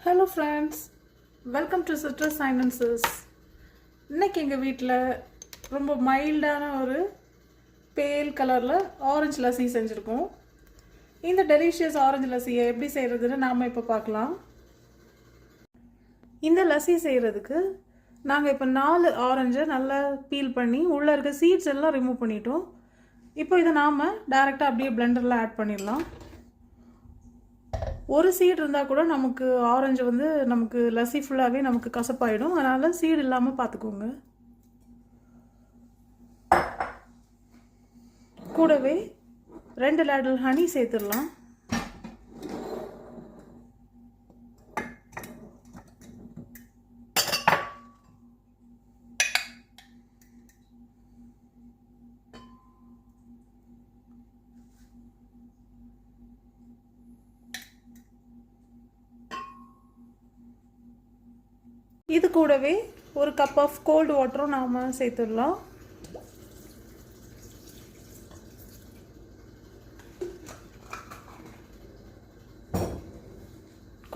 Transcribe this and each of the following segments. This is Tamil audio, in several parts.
Hello friends, welcome to Citrus Sciences. இன்னைக்கு எங்க வீட்ல ரொம்ப மைல்டான ஒரு பேல் கலர்ல ஆரஞ்சு லஸ்ஸி செஞ்சிருக்கோம். இந்த டெலிஷியஸ் ஆரஞ்சு லஸ்ஸியை எப்படி செய்யறதுன்னு நாம இப்ப பார்க்கலாம். இந்த லஸ்ஸி செய்யறதுக்கு நாங்க இப்ப 4 ஆரஞ்சை நல்லா பீல் பண்ணி உள்ள இருக்க சீட்ஸ் எல்லாம் ரிமூவ் பண்ணிட்டோம். இப்போ இத நாம டைரக்ட்டா அப்படியே பிளெண்டர்ல ஆட் பண்ணிரலாம். ஒரு சீட் இருந்தா கூட நமக்கு ஆரஞ்சு வந்து நமக்கு லஸ்ஸி ஃபுல்லாவே நமக்கு கசப்பாயிடும். அதனால சீட் இல்லாம பாத்துக்கோங்க. கூடவே 2 லேடல் ஹனி சேர்த்துடலாம். இது கூடவே ஒரு கப் ஆஃப் கோல்ட் வாட்டரும் நாம சேர்த்துடலாம்.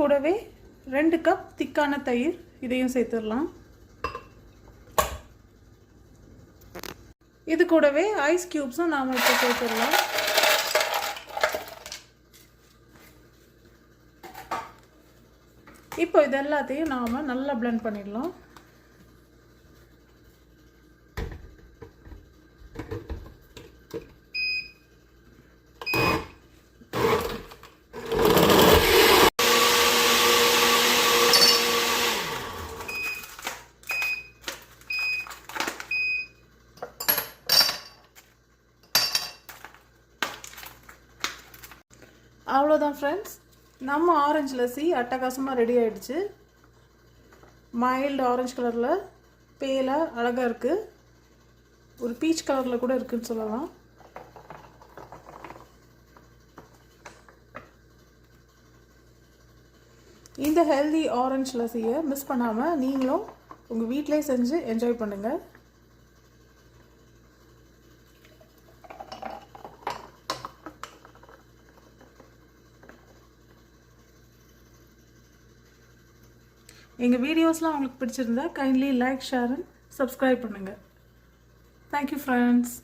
கூடவே 2 கப் திக்கான தயிர் இதையும் சேர்த்துடலாம். இது கூடவே ஐஸ் கியூப்ஸும் நாம இப்போ சேர்த்துடலாம். இப்போ இது எல்லாத்தையும் நாம நல்லா blend பண்ணிடலாம். அவ்வளோதான் ஃப்ரெண்ட்ஸ், நம்ம ஆரஞ்சு லஸ்ஸி அட்டகாசமாக ரெடி ஆயிடுச்சு. மைல்டு ஆரஞ்சு கலரில் பேலாக அழகாக இருக்குது. ஒரு பீச் கலரில் கூட இருக்குன்னு சொல்லலாம். இந்த ஹெல்தி ஆரஞ்சு லஸ்ஸியை மிஸ் பண்ணாமல் நீங்களும் உங்கள் வீட்டிலே செஞ்சு என்ஜாய் பண்ணுங்கள். எங்கள் வீடியோஸ்லாம் உங்களுக்கு பிடிச்சிருந்தா kindly like, share and subscribe பண்ணுங்கள். Thank you friends.